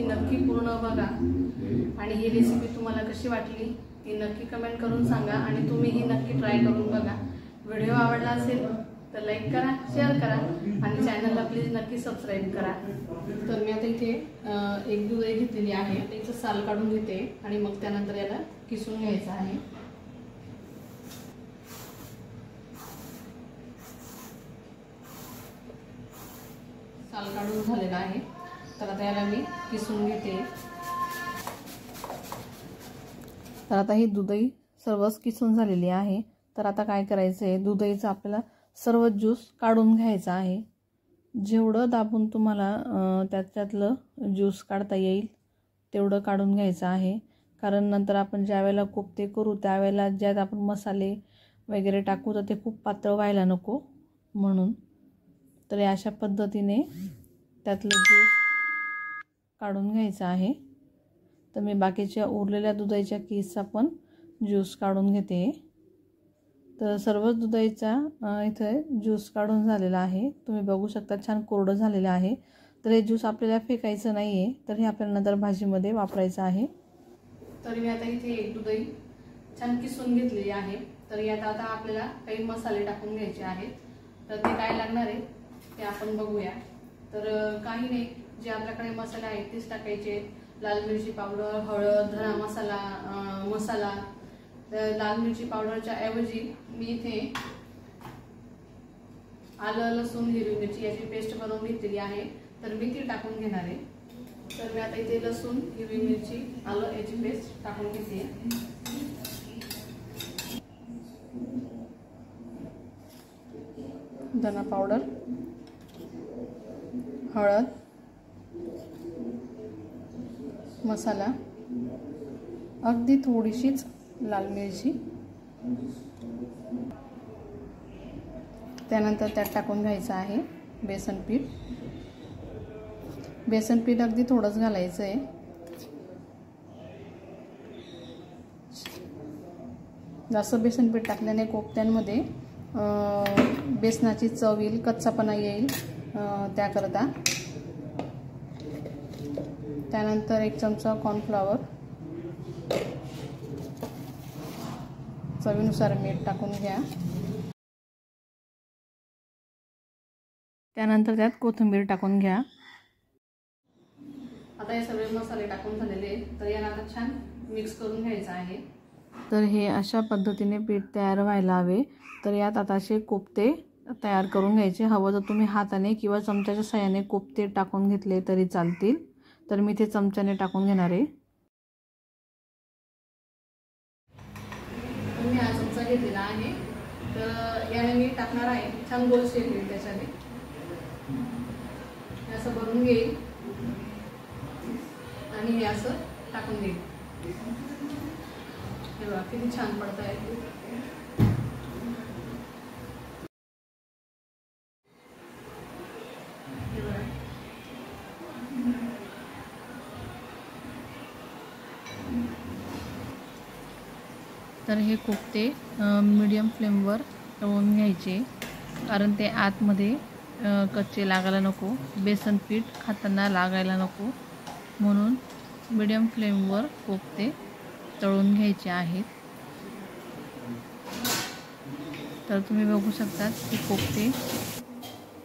Recipe नक्की पूर्ण बघा आणि ही रेसिपी तुम्हाला कशी वाटली ती नक्की कमेंट करून सांगा आणि तुम्ही ही नक्की ट्राय करून बघा। व्हिडिओ आवडला असेल तर लाईक करा, शेअर करा आणि चॅनलला प्लीज नक्की सबस्क्राईब करा। तर मी आता इथे एक दुधाई घेतलेली आहे, त्याचं साल काढून घेते आणि मग त्यानंतर याला किसून घ्यायचं आहे। साल काढून झालेला आहे, तर आता याला मी किसून घेते। तर आता ही दुधाई सर्वच किसून झालेली आहे। तर आता काय करायचं आहे, दुधाईचा आपल्याला सर्व ज्यूस काढून घ्यायचा आहे। जेवढं दाबून तुम्हाला त्याच्यातलं ज्यूस काढता येईल तेवढं काढून घ्यायचं आहे, कारण नंतर आपण ज्या वेळेला कोफ्ते करू त्यावेळेला ज्यात आपण मसाले वगैरे टाकू तर ते खूप पातळ व्हायला नको म्हणून। तर अशा पद्धतीने त्यातलं ज्यूस काढून घ्यायचं आहे। तर मी बाकीच्या उरलेल्या दुधाईच्या केसचा पण ज्यूस काढून घेते। तर सर्व दुधाईचा इथे ज्यूस काढून झालेला आहे, तुम्ही बघू शकता छान कोरडं झालेलं आहे। तर हे ज्यूस आपल्याला फेकायचं नाही आहे, तर हे आपल्याला नंतर भाजीमध्ये वापरायचं आहे। तर मी आता इथे एक दुधाई छान किसून घेतलेली आहे। तर यात आता आपल्याला काही मसाले टाकून घ्यायचे आहेत, तर ते काय लागणार आहे ते आपण बघूया। तर काही नाही, जे आपल्याकडे मसाले आहेत तेच टाकायचे। लाल मिरची पावडर, हळद, धना मसाला लाल मिरची पावडरच्या ऐवजी मी इथे आलं, लसूण, हिरवी मिरची याची पेस्ट बनवून घेतलेली आहे, तर मी ती टाकून घेणार आहे। तर मी आता इथे लसूण, हिरवी मिरची, आलं याची पेस्ट टाकून घेते। धना पावडर, हळद, मसाला, अगदी थोडीशीच लाल मिरची, त्यानंतर त्यात टाकून घ्यायचं आहे बेसन पीठ। बेसन पीठ अगदी थोडंच घालायचं आहे। जास्त बेसन पीठ टाकल्याने कोफ्त्यांमध्ये बेसनाची चव येईल, कच्चापणा येईल त्याकरता। त्यानंतर 1 चमचा कॉर्नफ्लॉवर, चवीनुसार मीठ टाकून घ्या। त्यानंतर त्यात कोथिंबीर टाकून घ्या। आता हे सगळे मसाले टाकून झालेले, तर याला आता छान मिक्स करून घ्यायचं आहे। तर हे अशा पद्धतीने पीठ तयार व्हायला हवे। तर यात आता असे कोफ्ते तयार करून घ्यायचे। हवं तर तुम्ही हाताने किंवा चमच्याच्या साहाय्याने कोफ्ते टाकून घेतले तरी चालतील। तर मी ते चमच्याने टाकून घेणार आहे। मी हा चमचा घेतलेला आहे, तर याने मी टाकणार आहे। छान गोल शेप येईल त्याच्याने, असं भरून घेईल आणि हे असं टाकून देईल। हे बघा किती छान पडत आहे। तर हे कोफ्ते मीडियम फ्लेमवर तळून घ्यायचे, कारण ते आतमध्ये कच्चे लागायला नको, बेसन पीठ खाताना लागायला नको, म्हणून मीडियम फ्लेमवर कोफ्ते तळून घ्यायचे आहेत। तर तुम्ही बघू शकता की कोफ्ते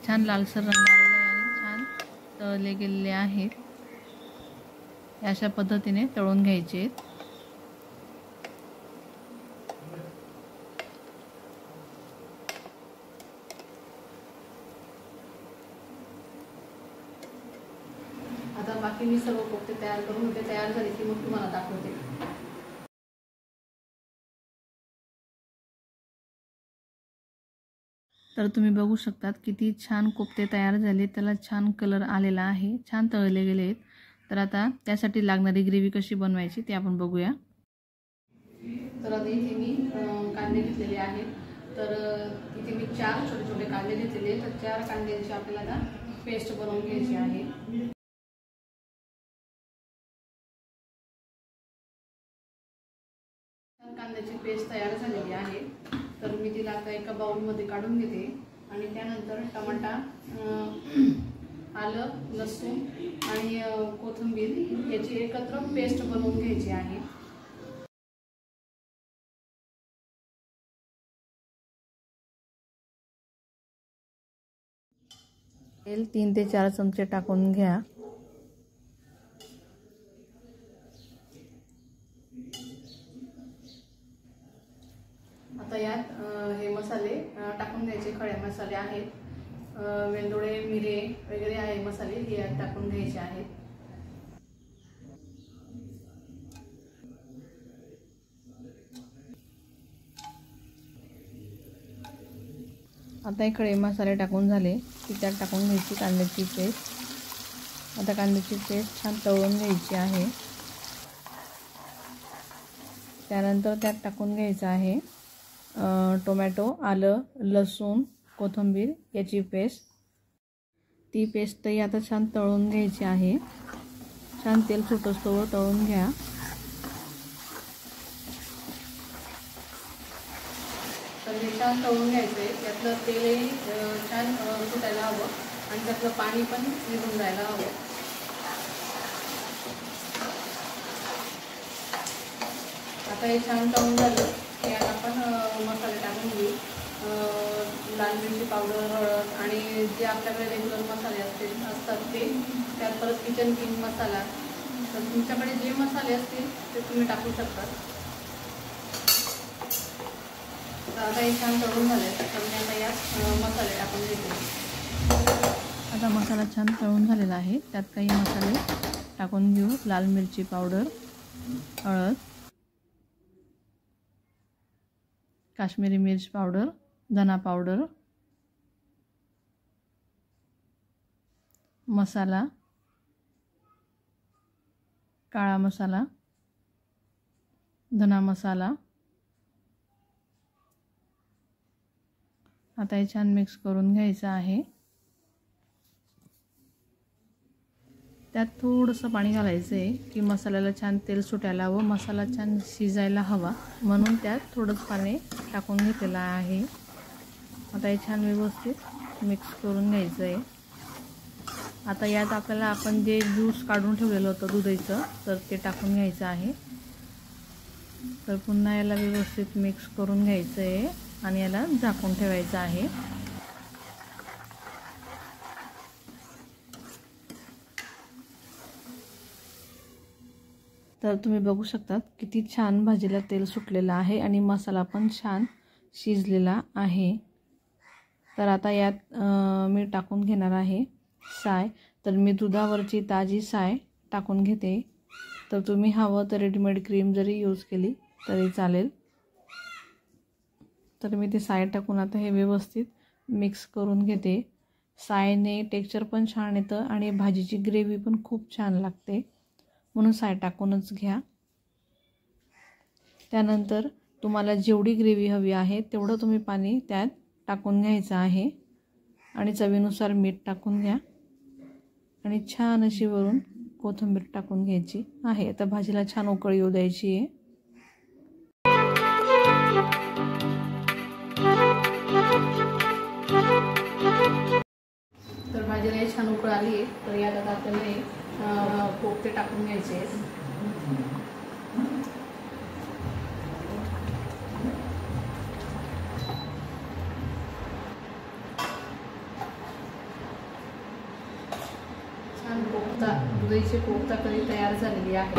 छान लालसर रंग आलेला आहे आणि छान तळले गेलेले आहेत। अशा पद्धतीने तळून घ्यायचे आहेत। आता बाकी मी सर्व कोफ्ते तयार करून ते तयार झाले की मग तुम्हाला दाखवते। तर तुम्ही बघू शकतात किती छान कोफ्ते तयार झाले, त्याला छान कलर आलेला आहे, छान तळले गेले आहेत। तर आता त्यासाठी लागणारी ग्रेव्ही कशी बनवायची ते आपण बघूया। तर आता इथे मी कांदे घेतलेले आहेत, तर इथे मी 4 छोटे छोटे कांदे घेतलेले, तर 4 कांद्यांची आपल्याला आता पेस्ट बनवून घ्यायची आहे। कांद्याची पेस्ट तयार झालेली आहे, तर मी तिला आता एका बाउलमध्ये काढून घेते आणि त्यानंतर टमाटा आलं, लसूण आणि कोथिंबीर याची एकत्र पेस्ट बनवून घ्यायची आहे। तेल 3 ते 4 चमचे टाकून घ्या। आता यात हे मसाले टाकून घ्यायचे। खडे मसाले आहेत, वेलदोडे, मिरे वगैरे आहे मसाले, हे यात टाकून घ्यायचे आहेत। आता हे खडे मसाले टाकून झाले की त्यात टाकून घ्यायची कांद्याची पेस्ट। आता कांद्याची पेस्ट छान तळून घ्यायची आहे। त्यानंतर त्यात टाकून घ्यायचं आहे टोमॅटो, आलं, लसूण, कोथिंबीर याची पेस्ट। ती पेस्टही आता छान तळून घ्यायची आहे। छान तेल सुटोस्तोवर तळून घ्या। तर हे छान तळून घ्यायचे। त्यातलं तेलही छान सुटायला हवं आणि त्यातलं पाणी पण निघून जायला हवं। आता हे छान तळून झालं की यात आपण मसाले टाकून घेऊ। लाल मिरची पावडर, हळद आणि जे आपल्याकडे रेग्युलर मसाले असतात ते, त्यात परत किचन किंग मसाला, तर तुमच्याकडे जे मसाले असतील ते तुम्ही टाकू शकता। आता हे छान तळून झाले तर मी आता यात मसाले टाकून घेते। आता मसाला छान तळून झालेला आहे, त्यात काही मसाले टाकून घेऊ। लाल मिरची पावडर, हळद, काश्मीरी मिर्च पावडर, धना पावडर, मसाला, काळा मसाला, धना मसाला। आता हे छान मिक्स करून घ्यायचं आहे। त्यात थोडंसं पाणी घालायचं आहे की मसाल्याला छान तेल सुटायला व मसाला छान शिजायला हवा, म्हणून त्यात थोडंच पाणी टाकून घेतलेलं आहे। आता हे छान व्यवस्थित मिक्स करून घ्यायचं आहे। आता यात आपल्याला आपण जे ज्यूस काढून ठेवलेलं होतं दुधाचं, तर ते टाकून घ्यायचं आहे। तर पुन्हा याला व्यवस्थित मिक्स करून घ्यायचं आहे आणि याला झाकून ठेवायचं आहे। तर तुम्ही बघू शकता किती छान भाजीला तेल सुटलेलं आहे आणि मसाला पण छान शिजलेला आहे। तर आता यात मी टाकून घेणार आहे साय। तर मी दुधावरची ताजी साय टाकून घेते। तर तुम्ही हवं तर रेडीमेड क्रीम जरी यूज केली तरी चालेल। तर मी ते साय टाकून आता हे व्यवस्थित मिक्स करून घेते। सायने टेक्स्चर पण छान येतं आणि भाजीची ग्रेव्ही पण खूप छान लागते, म्हणून साय टाकूनच घ्या। त्यानंतर तुम्हाला जेवढी ग्रेव्ही हवी आहे तेवढं तुम्ही पाणी त्यात टाकून घ्यायचं आहे आणि चवीनुसार मीठ टाकून घ्या आणि छान अशी वरून कोथिंबीर टाकून घ्यायची आहे। आता भाजीला छान उकळ येऊ द्यायची आहे। तर भाजीला छान उकळ आली आहे, तर यात आता आपल्याला कोफ्ते टाकून घ्यायचे आहेत। छान कोफ्ता, दुधाची कोफ्ता करी तयार झालेली आहे।